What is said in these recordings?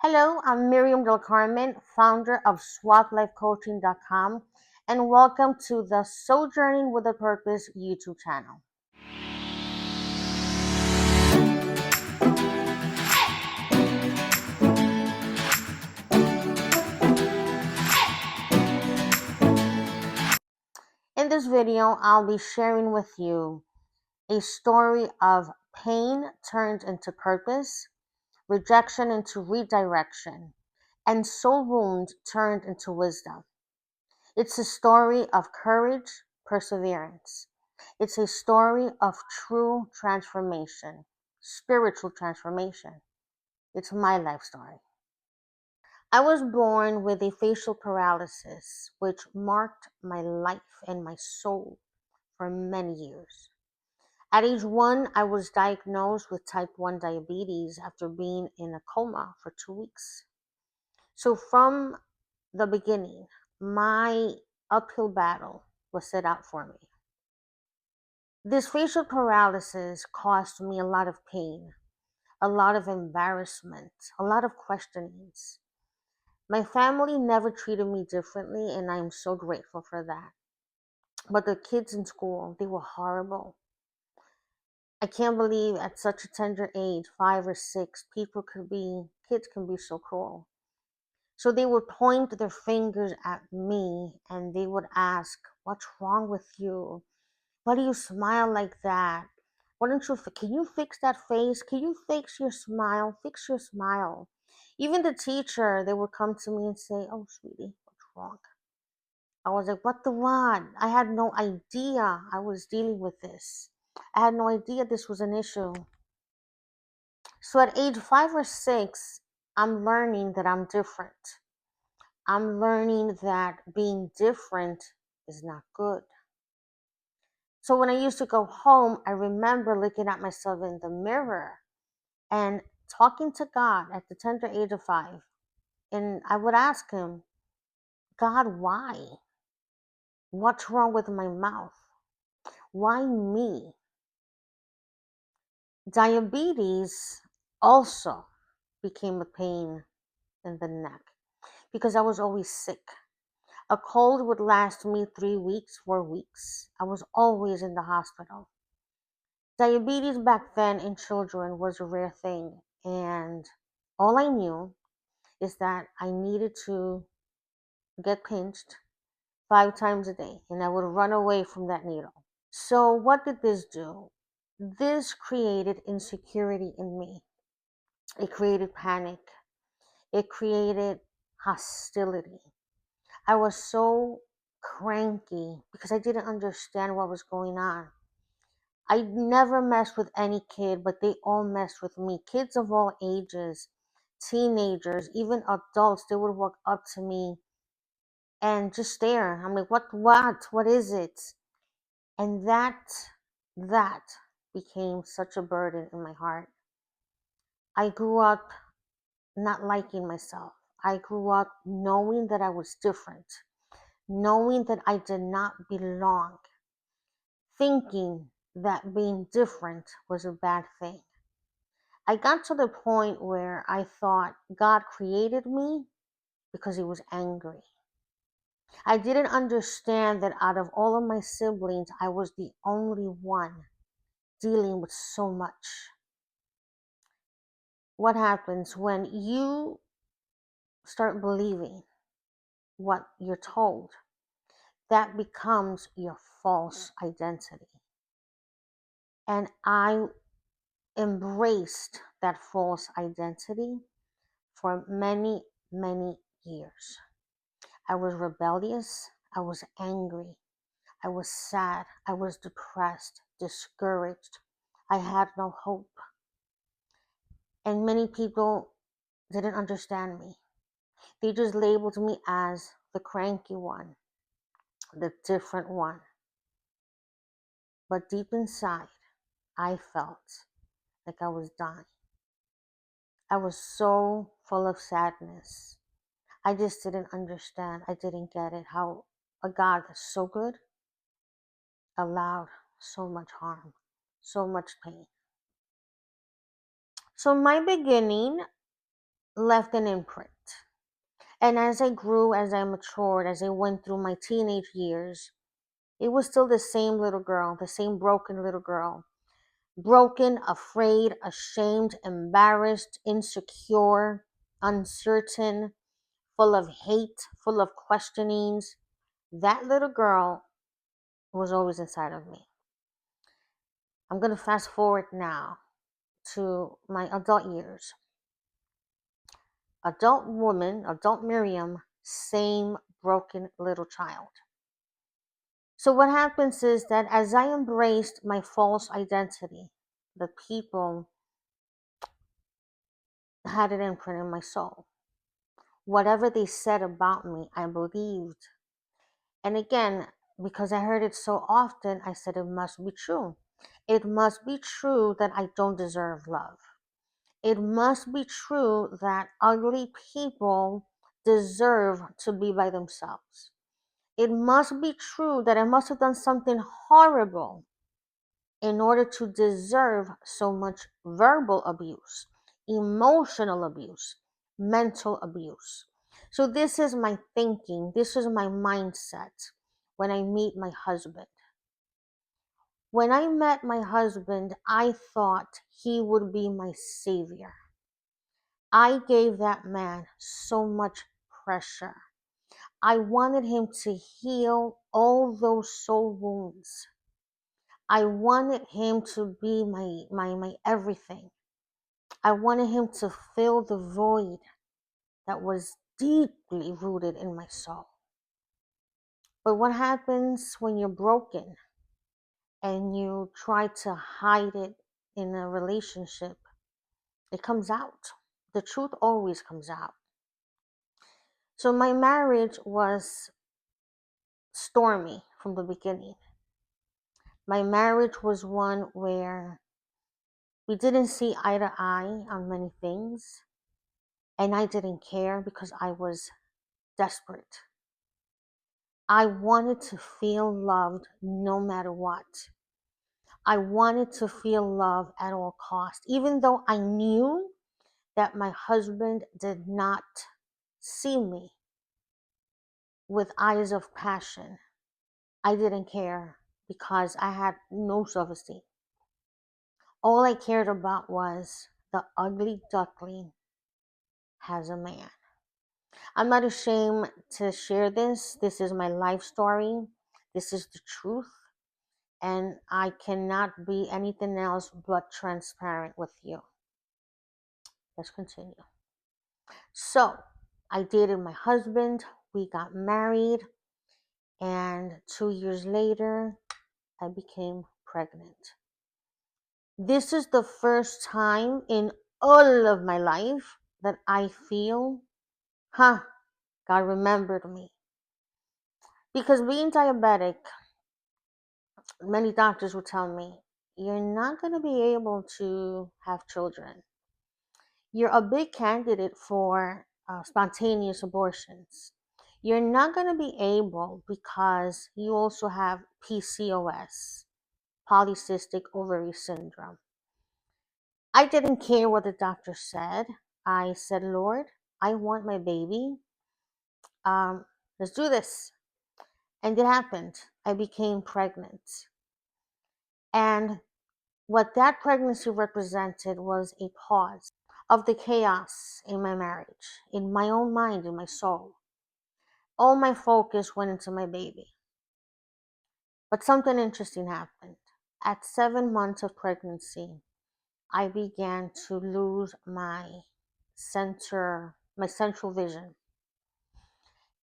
Hello, I'm Miriam Del Carmen, founder of SWATLifeCoaching.com, and welcome to the Sojourning with a Purpose YouTube channel. In this video, I'll be sharing with you a story of pain turned into purpose, rejection into redirection, and soul wound turned into wisdom. It's a story of courage, perseverance. It's a story of true transformation, spiritual transformation. It's my life story. I was born with a facial paralysis, which marked my life and my soul for many years. At age 1, I was diagnosed with type 1 diabetes after being in a coma for 2 weeks. So from the beginning, my uphill battle was set out for me. This facial paralysis caused me a lot of pain, a lot of embarrassment, a lot of questionings. My family never treated me differently, and I'm so grateful for that. But the kids in school, they were horrible. I can't believe at such a tender age, 5 or 6, kids can be so cruel. So they would point their fingers at me and they would ask, "What's wrong with you? Why do you smile like that? Can you fix that face? Can you fix your smile? Fix your smile." Even the teacher, they would come to me and say, "Oh, sweetie, what's wrong?" I was like, "What the what?" I had no idea I was dealing with this. I had no idea this was an issue. So at age 5 or 6, I'm learning that I'm different. I'm learning that being different is not good. So when I used to go home, I remember looking at myself in the mirror and talking to God at the tender age of 5. And I would ask him, "God, why? What's wrong with my mouth? Why me?" Diabetes also became a pain in the neck because I was always sick. A cold would last me 3 weeks, 4 weeks. I was always in the hospital. Diabetes back then in children was a rare thing, and all I knew is that I needed to get pinched 5 times a day, and I would run away from that needle. So, what did this do? This created insecurity in me. It created panic. It created hostility. I was so cranky because I didn't understand what was going on. I never messed with any kid, but they all messed with me. Kids of all ages, teenagers, even adults, they would walk up to me and just stare. I'm like, what is it? And that became such a burden in my heart. I grew up not liking myself. I grew up knowing that I was different, knowing that I did not belong, thinking that being different was a bad thing. I got to the point where I thought God created me because he was angry. I didn't understand that out of all of my siblings, I was the only one dealing with so much. What happens when you start believing what you're told? That becomes your false identity. And I embraced that false identity for many, many years. I was rebellious. I was angry. I was sad. I was depressed, discouraged. I had no hope. And many people didn't understand me. They just labeled me as the cranky one, the different one. But deep inside, I felt like I was dying. I was so full of sadness. I just didn't understand. I didn't get it how a God that's so good allowed so much harm, so much pain. So my beginning left an imprint. And as I grew, as I matured, as I went through my teenage years, it was still the same little girl, the same broken little girl. Broken, afraid, ashamed, embarrassed, insecure, uncertain, full of hate, full of questionings. That little girl was always inside of me. I'm going to fast forward now to my adult years. Adult woman, adult Miriam, same broken little child. So what happens is that as I embraced my false identity, the people had an imprint in my soul. Whatever they said about me, I believed. And again, because I heard it so often, I said it must be true. It must be true that I don't deserve love. It must be true that ugly people deserve to be by themselves. It must be true that I must have done something horrible in order to deserve so much verbal abuse, emotional abuse, mental abuse. So, this is my thinking, this is my mindset when I meet my husband. When I met my husband, I thought he would be my savior. I gave that man so much pressure. I wanted him to heal all those soul wounds. I wanted him to be my everything. I wanted him to fill the void that was deeply rooted in my soul. But what happens when you're broken and you try to hide it in a relationship? It comes out. The truth always comes out. So my marriage was stormy from the beginning. My marriage was one where we didn't see eye to eye on many things, and I didn't care because I was desperate. I wanted to feel loved no matter what. I wanted to feel love at all costs, even though I knew that my husband did not see me with eyes of passion. I didn't care because I had no self-esteem. All I cared about was the ugly duckling has a man. I'm not ashamed to share this. This is my life story. This is the truth. And I cannot be anything else but transparent with you. Let's continue. So, I dated my husband. We got married. And 2 years later, I became pregnant. This is the first time in all of my life that I feel, God remembered me. Because being diabetic, many doctors would tell me, you're not going to be able to have children. You're a big candidate for spontaneous abortions. You're not going to be able because you also have PCOS, polycystic ovary syndrome. I didn't care what the doctor said. I said, Lord, I want my baby. Let's do this. And it happened. I became pregnant. And what that pregnancy represented was a pause of the chaos in my marriage, in my own mind, in my soul. All my focus went into my baby. But something interesting happened. At 7 months of pregnancy, I began to lose my central vision.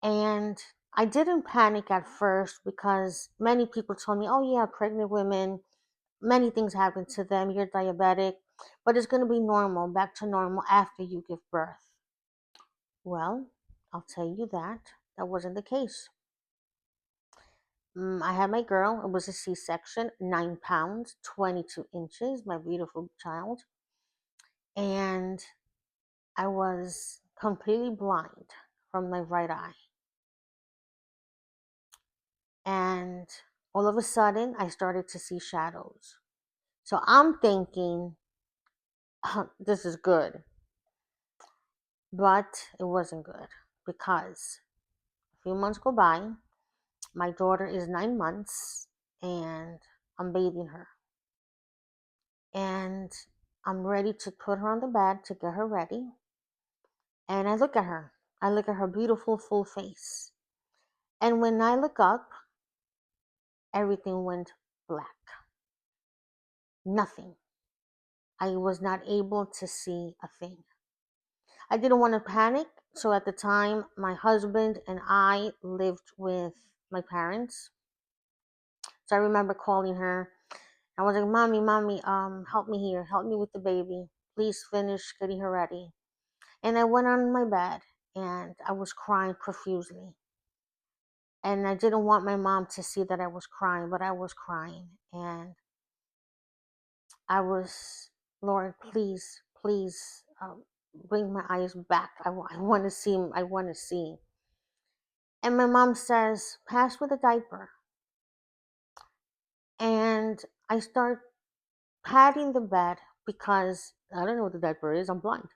And I didn't panic at first because many people told me, oh yeah, pregnant women, many things happen to them. You're diabetic, but it's going to be normal, back to normal after you give birth. Well, I'll tell you that wasn't the case. I had my girl. It was a C-section, 9 pounds, 22 inches, my beautiful child. And I was completely blind from my right eye. And all of a sudden, I started to see shadows. So I'm thinking, this is good. But it wasn't good because a few months go by. My daughter is 9 months and I'm bathing her. And I'm ready to put her on the bed to get her ready. And I look at her. I look at her beautiful full face. And when I look up, everything went black. Nothing. I was not able to see a thing. I didn't want to panic. So at the time, my husband and I lived with my parents. So I remember calling her. I was like, Mommy, Mommy, help me here. Help me with the baby. Please finish getting her ready. And I went on my bed and I was crying profusely. And I didn't want my mom to see that I was crying, but I was crying. And I was, Lord, please, please, bring my eyes back. I want to see. I want to see. And my mom says, pass with a diaper. And I start patting the bed because I don't know what the diaper is. I'm blind.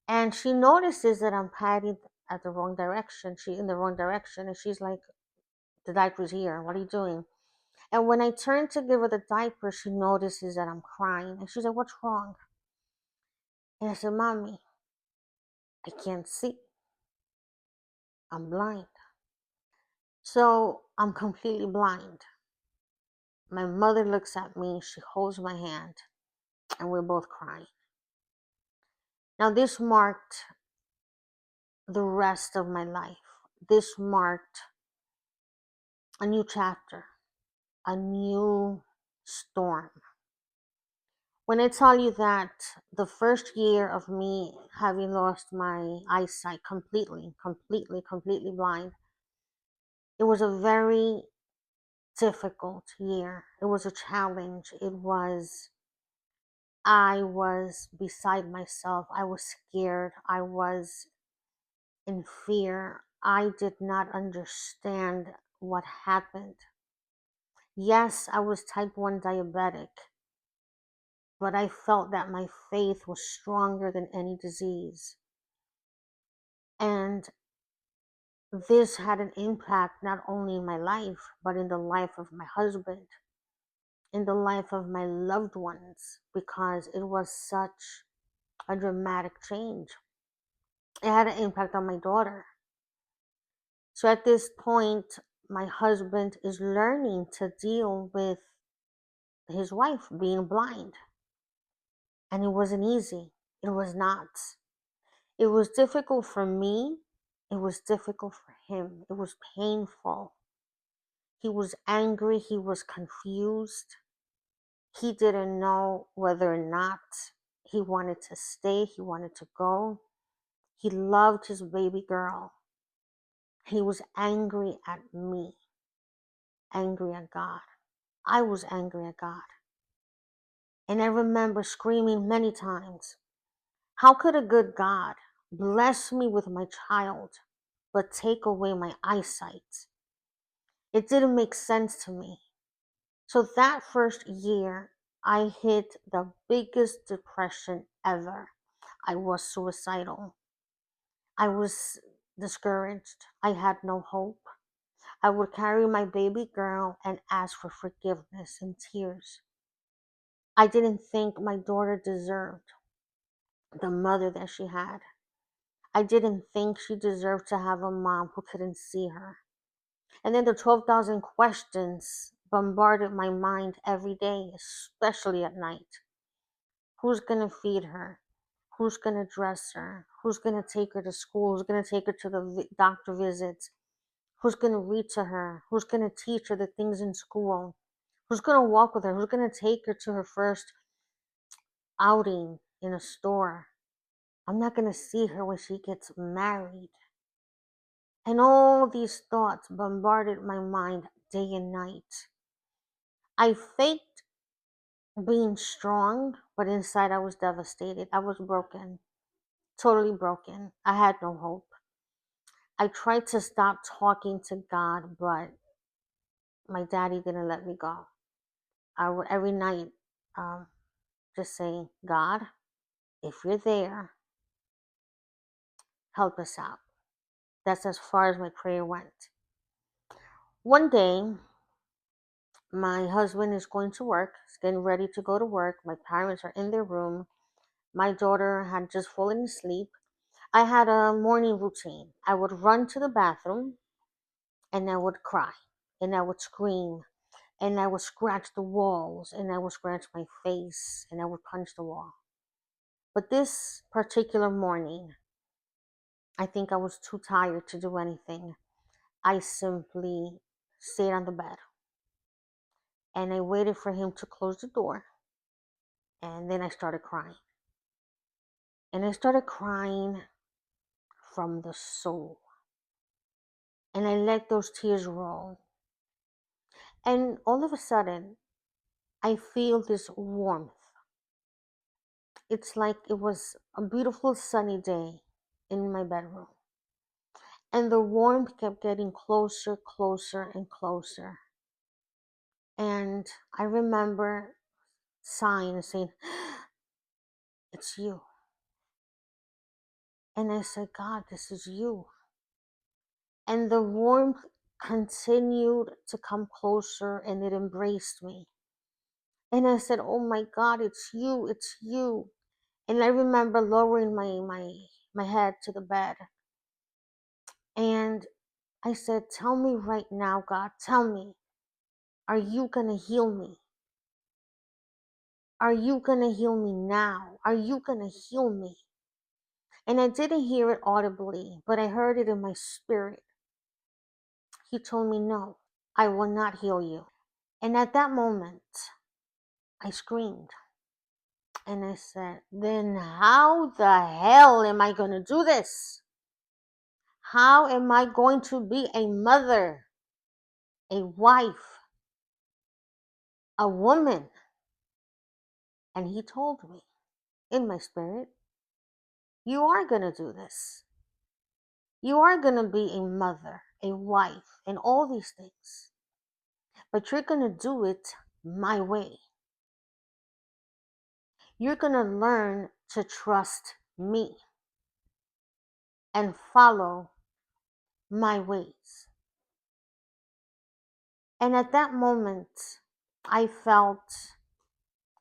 And she notices that I'm patting at the wrong direction. In the wrong direction. And she's like, the diaper's here. What are you doing? And when I turn to give her the diaper, she notices that I'm crying. And she's like, what's wrong? And I said, Mommy, I can't see. I'm blind. So I'm completely blind. My mother looks at me, she holds my hand, and we're both crying. Now, this marked the rest of my life. This marked a new chapter, a new storm. When I tell you that the first year of me having lost my eyesight completely blind, it was a very difficult year. It was a challenge. I was beside myself. I was scared. I was in fear. I did not understand what happened. Yes, I was type 1 diabetic, but I felt that my faith was stronger than any disease. And this had an impact not only in my life, but in the life of my husband, in the life of my loved ones, because it was such a dramatic change. It had an impact on my daughter. So at this point, my husband is learning to deal with his wife being blind. And it wasn't easy. It was not. It was difficult for me. It was difficult for him. It was painful. He was angry. He was confused. He didn't know whether or not he wanted to stay. He wanted to go. He loved his baby girl. He was angry at me, angry at God. I was angry at God. And I remember screaming many times, how could a good God bless me with my child, but take away my eyesight? It didn't make sense to me. So that first year, I hit the biggest depression ever. I was suicidal. I was discouraged. I had no hope. I would carry my baby girl and ask for forgiveness in tears. I didn't think my daughter deserved the mother that she had. I didn't think she deserved to have a mom who couldn't see her. And then the 12,000 questions bombarded my mind every day, especially at night. Who's going to feed her? Who's going to dress her? Who's going to take her to school? Who's going to take her to the doctor visits? Who's going to read to her? Who's going to teach her the things in school? Who's going to walk with her? Who's going to take her to her first outing in a store? I'm not going to see her when she gets married. And all these thoughts bombarded my mind day and night. I faked being strong, but inside I was devastated. I was broken, totally broken. I had no hope. I tried to stop talking to God, but my daddy didn't let me go. I would every night um, just say, God, if you're there, help us out. That's as far as my prayer went. One day, my husband is going to work, he's getting ready to go to work. My parents are in their room. My daughter had just fallen asleep. I had a morning routine. I would run to the bathroom and I would cry and I would scream and I would scratch the walls and I would scratch my face and I would punch the wall. But this particular morning, I think I was too tired to do anything. I simply stayed on the bed and I waited for him to close the door, and then I started crying. And I started crying from the soul. And I let those tears roll. And all of a sudden, I feel this warmth. It's like it was a beautiful sunny day in my bedroom. And the warmth kept getting closer, closer, and closer. And I remember sighing and saying, "It's you." And I said, "God, this is you." And the warmth continued to come closer and it embraced me. And I said, "Oh my God, it's you, it's you." And I remember lowering my head to the bed. And I said, "Tell me right now, God, tell me, are you going to heal me? Are you going to heal me now? Are you going to heal me?" And I didn't hear it audibly, but I heard it in my spirit. He told me, "No, I will not heal you." And at that moment, I screamed and I said, "Then how the hell am I going to do this? How am I going to be a mother, a wife, a woman?" And he told me in my spirit, "You are going to do this. You are going to be a mother, a wife, and all these things. But you're going to do it my way. You're going to learn to trust me and follow my ways." And at that moment, I felt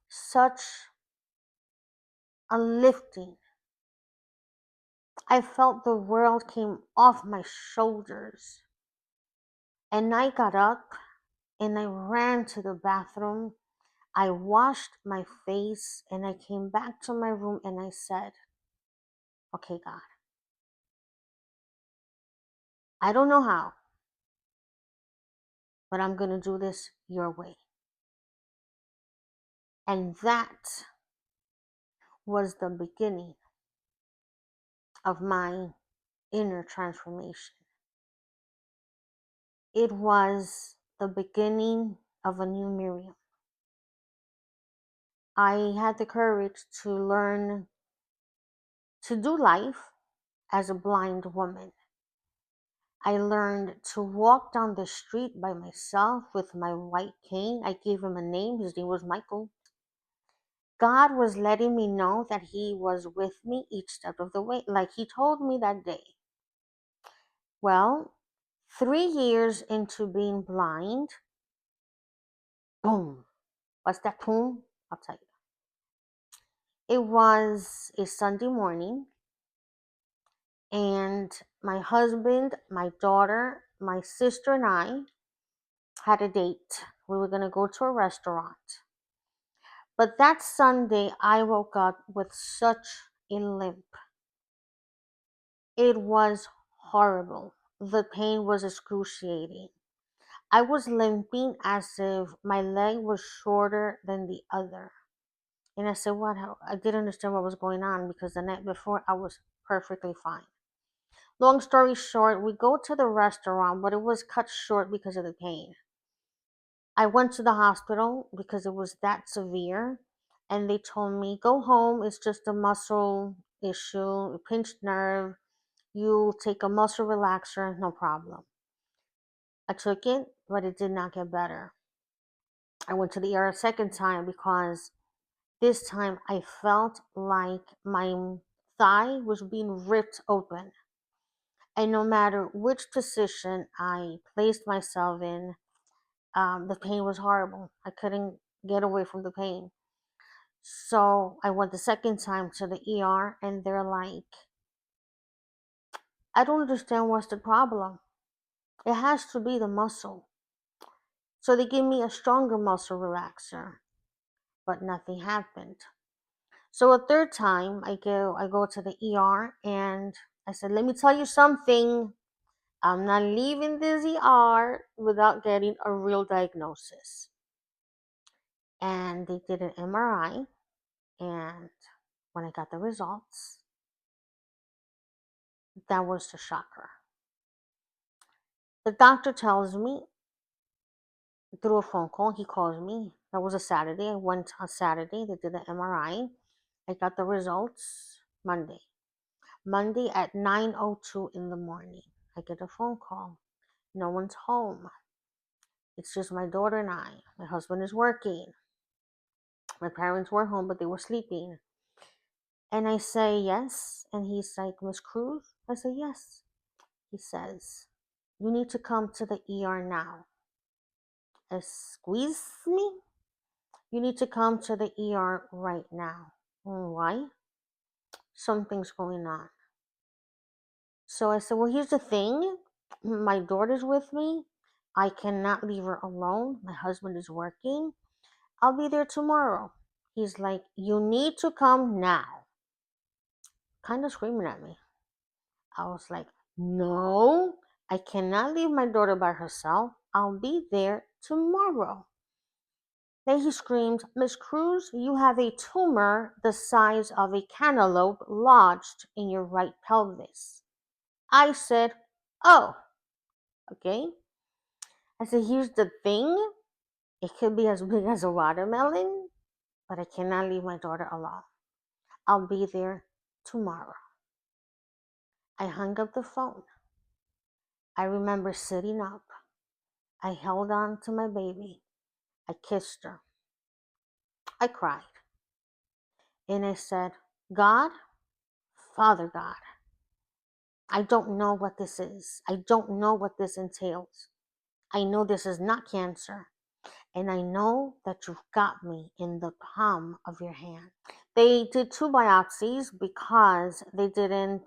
such a lifting. I felt the world came off my shoulders. And I got up and I ran to the bathroom. I washed my face and I came back to my room and I said, "Okay, God, I don't know how, but I'm going to do this your way." And that was the beginning of my inner transformation. It was the beginning of a new Miriam. I had the courage to learn to do life as a blind woman. I learned to walk down the street by myself with my white cane. I gave him a name. His name was Michael. God was letting me know that He was with me each step of the way, like He told me that day. Well, 3 years into being blind, boom. What's that boom? I'll tell you. It was a Sunday morning, and my husband, my daughter, my sister, and I had a date. We were going to go to a restaurant. But that Sunday, I woke up with such a limp. It was horrible. The pain was excruciating. I was limping as if my leg was shorter than the other. And I said, "What?" I didn't understand what was going on because the night before I was perfectly fine. Long story short, we go to the restaurant, but it was cut short because of the pain. I went to the hospital because it was that severe, and they told me, "Go home, it's just a muscle issue, a pinched nerve. You'll take a muscle relaxer, no problem." I took it, but it did not get better. I went to the ER a second time because this time I felt like my thigh was being ripped open. And no matter which position I placed myself in, the pain was horrible. I couldn't get away from the pain. So I went the second time to the ER, and they're like, I don't understand what's the problem. It has to be the muscle. So they give me a stronger muscle relaxer, but nothing happened. So a third time I go to the ER, and I said, let me tell you something. I'm not leaving this ER without getting a real diagnosis. And they did an MRI, and when I got the results, that was the shocker. The doctor tells me through a phone call, he calls me. That was a Saturday. I went on Saturday. They did the MRI. I got the results Monday. Monday at 9:02 in the morning, I get a phone call. No one's home. It's just my daughter and I. My husband is working. My parents were home, but they were sleeping. And I say yes. And he's like, Miss Cruz? I say yes. He says, you need to come to the ER now. I squeeze me? You need to come to the ER right now. Why? Something's going on. So I said, well, here's the thing. My daughter's with me. I cannot leave her alone. My husband is working. I'll be there tomorrow. He's like, you need to come now. Kind of screaming at me. I was like, no, I cannot leave my daughter by herself. I'll be there tomorrow. Then he screamed, Miss Cruz, you have a tumor the size of a cantaloupe lodged in your right pelvis. I said, oh, okay. I said, here's the thing. It could be as big as a watermelon, but I cannot leave my daughter alone. I'll be there tomorrow. I hung up the phone. I remember sitting up. I held on to my baby. I kissed her. I cried. And I said, God, Father God, I don't know what this is. I don't know what this entails. I know this is not cancer. And I know that you've got me in the palm of your hand. They did two biopsies because they didn't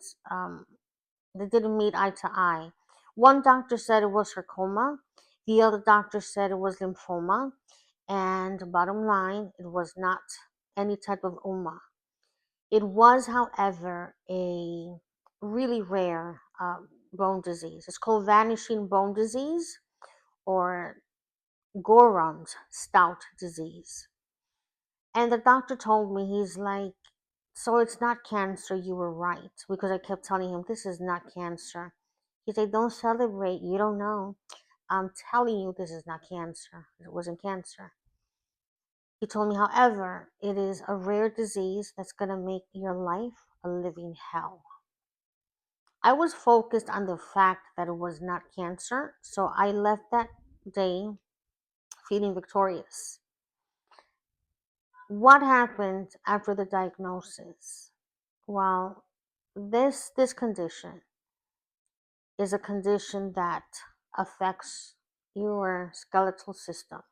meet eye to eye. One doctor said it was sarcoma. The other doctor said it was lymphoma. And bottom line, it was not any type of uma. It was, however, a really rare bone disease. It's called vanishing bone disease, or Gorham's stout disease. And the doctor told me, he's like, so it's not cancer, you were right. Because I kept telling him, this is not cancer. He said, don't celebrate, you don't know. I'm telling you, this is not cancer. It wasn't cancer. He told me, however, it is a rare disease that's going to make your life a living hell. I was focused on the fact that it was not cancer, so I left that day feeling victorious. What happened after the diagnosis? Well, this condition is a condition that affects your skeletal system.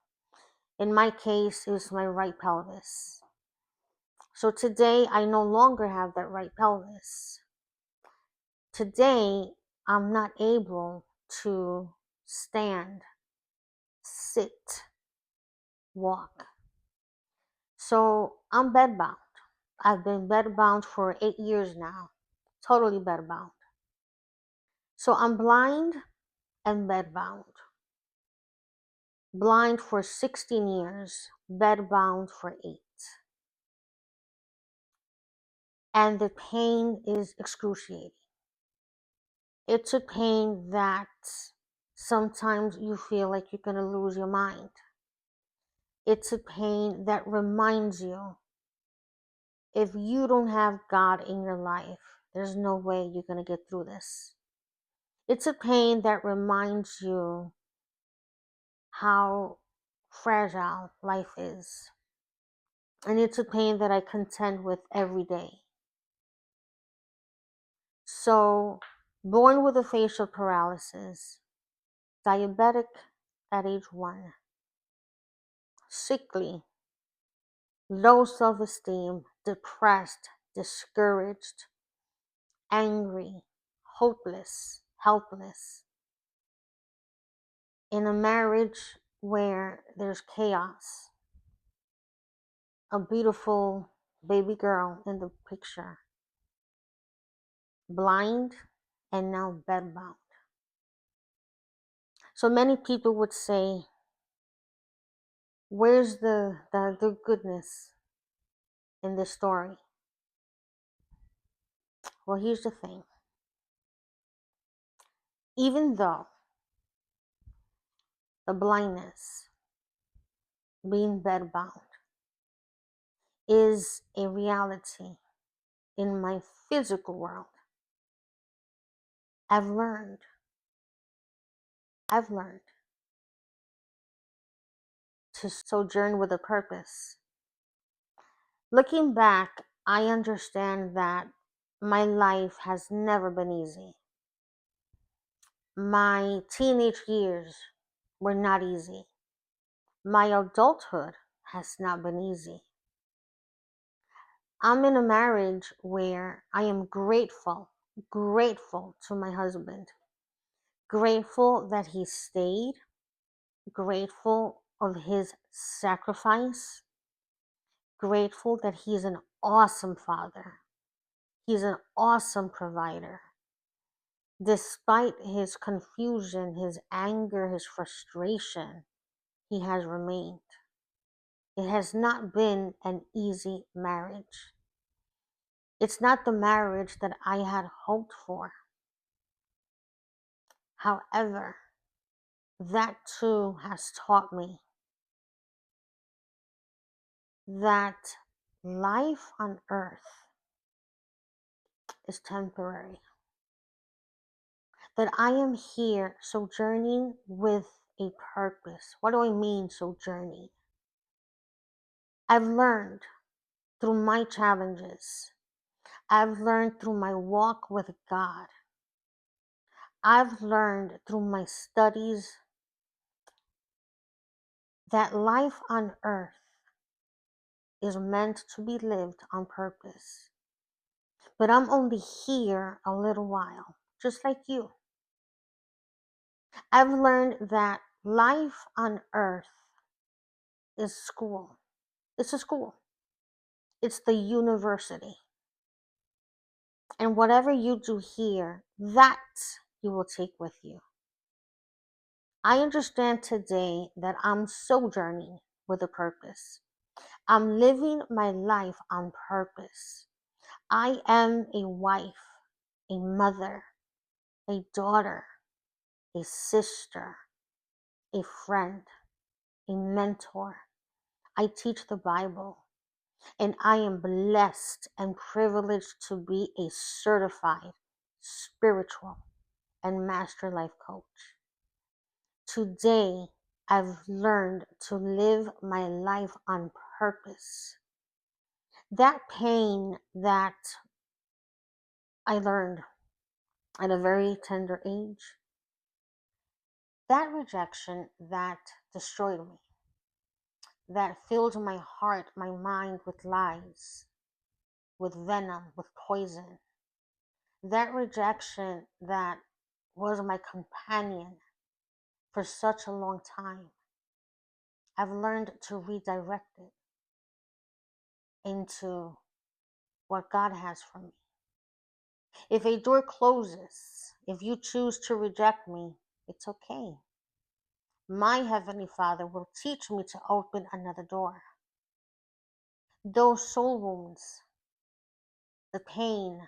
In my case, it was my right pelvis. So today, I no longer have that right pelvis. Today, I'm not able to stand, sit, walk. So I'm bedbound. I've been bedbound for 8 years now, totally bedbound. So I'm blind and bedbound. Blind for 16 years, bedbound for 8. And the pain is excruciating. It's a pain that sometimes you feel like you're going to lose your mind. It's a pain that reminds you, if you don't have God in your life, there's no way you're going to get through this. It's a pain that reminds you how fragile life is. And it's a pain that I contend with every day. So, born with a facial paralysis, diabetic at age 1, sickly, low self esteem, depressed, discouraged, angry, hopeless, helpless, in a marriage where there's chaos, a beautiful baby girl in the picture, blind and now bedbound. So many people would say, where's the goodness in this story? Well, here's the thing. Even though the blindness, being bedbound, is a reality in my physical world, I've learned to sojourn with a purpose. Looking back, I understand that my life has never been easy. My teenage years were not easy. My adulthood has not been easy. I'm in a marriage where I am grateful to my husband, grateful that he stayed, grateful of his sacrifice, grateful that he's an awesome father. He's an awesome provider. Despite his confusion, his anger, his frustration, he has remained. It has not been an easy marriage. It's not the marriage that I had hoped for. However, that too has taught me that life on earth is temporary. That I am here sojourning with a purpose. What do I mean, sojourning? I've learned through my challenges. I've learned through my walk with God. I've learned through my studies that life on earth is meant to be lived on purpose. But I'm only here a little while, just like you. I've learned that life on earth is school. It's a school. It's the university. And whatever you do here, that you will take with you. I understand today that I'm sojourning with a purpose. I'm living my life on purpose. I am a wife, a mother, a daughter, a sister, a friend, a mentor. I teach the Bible, and I am blessed and privileged to be a certified spiritual and master life coach. Today, I've learned to live my life on purpose. That pain that I learned at a very tender age, that rejection that destroyed me, that filled my heart, my mind with lies, with venom, with poison, that rejection that was my companion for such a long time, I've learned to redirect it into what God has for me. If a door closes, if you choose to reject me, it's okay. My Heavenly Father will teach me to open another door. Those soul wounds, the pain,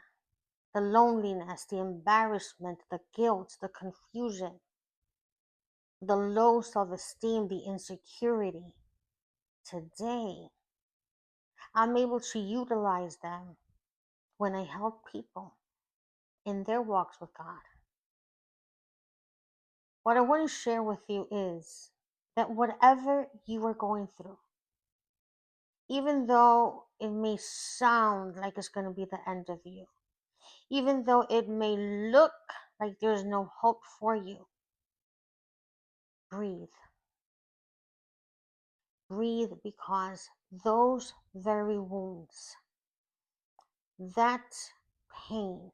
the loneliness, the embarrassment, the guilt, the confusion, the low self-esteem, the insecurity, today I'm able to utilize them when I help people in their walks with God. What I want to share with you is that whatever you are going through, even though it may sound like it's going to be the end of you, Even though it may look like there's no hope for you, breathe. Breathe, because those very wounds, that pain,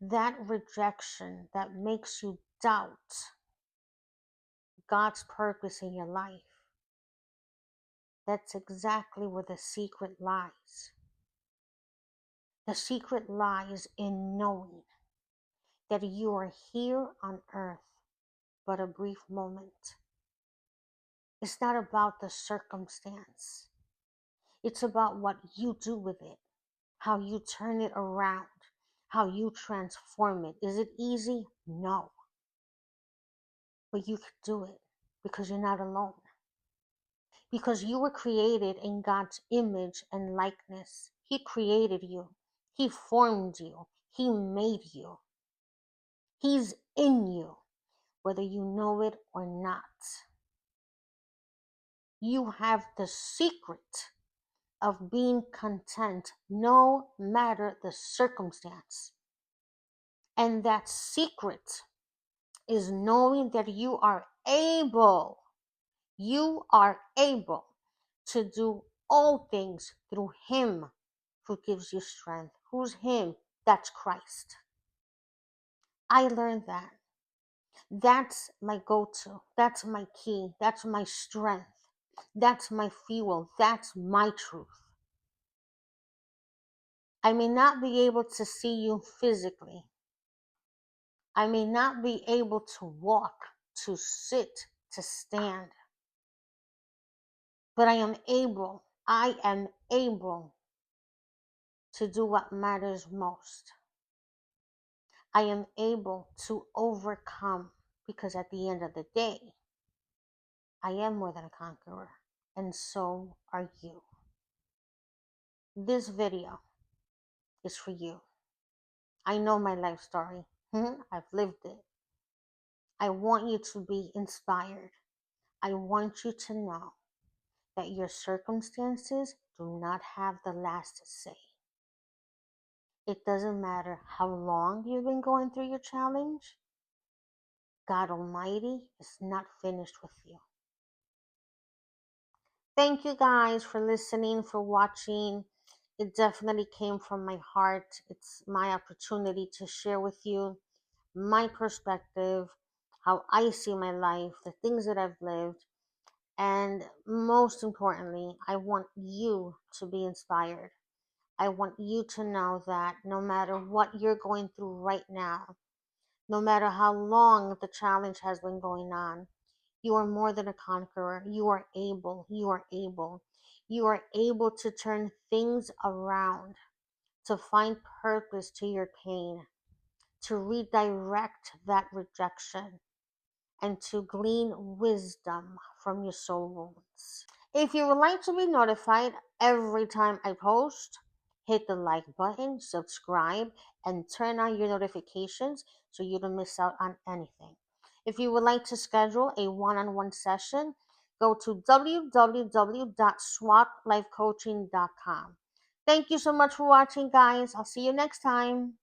that rejection that makes you doubt God's purpose in your life, that's exactly where the secret lies. The secret lies in knowing that you are here on earth but a brief moment. It's not about the circumstance. It's about what you do with it, how you turn it around, how you transform it. Is it easy? No. But you can do it because you're not alone. Because you were created in God's image and likeness. He created you. He formed you. He made you. He's in you, whether you know it or not. You have the secret of being content no matter the circumstance. And that secret is knowing that you are able to do all things through Him who gives you strength. Who's Him? That's Christ. I learned that. That's my go-to. That's my key. That's my strength. That's my fuel. That's my truth. I may not be able to see you physically. I may not be able to walk, to sit, to stand. But I am able to do what matters most. I am able to overcome, because at the end of the day, I am more than a conqueror, and so are you. This video is for you. I know my life story. I've lived it. I want you to be inspired. I want you to know that your circumstances do not have the last say. It doesn't matter how long you've been going through your challenge. God Almighty is not finished with you. Thank you guys for listening, for watching. It definitely came from my heart. It's my opportunity to share with you my perspective, how I see my life, the things that I've lived. And most importantly, I want you to be inspired. I want you to know that no matter what you're going through right now, no matter how long the challenge has been going on, you are more than a conqueror. You are able. You are able. You are able to turn things around, to find purpose to your pain, to redirect that rejection, and to glean wisdom from your soul wounds. If you would like to be notified every time I post, hit the like button, subscribe, and turn on your notifications so you don't miss out on anything. If you would like to schedule a one-on-one session, go to www.swaplifecoaching.com. Thank you so much for watching, guys. I'll see you next time.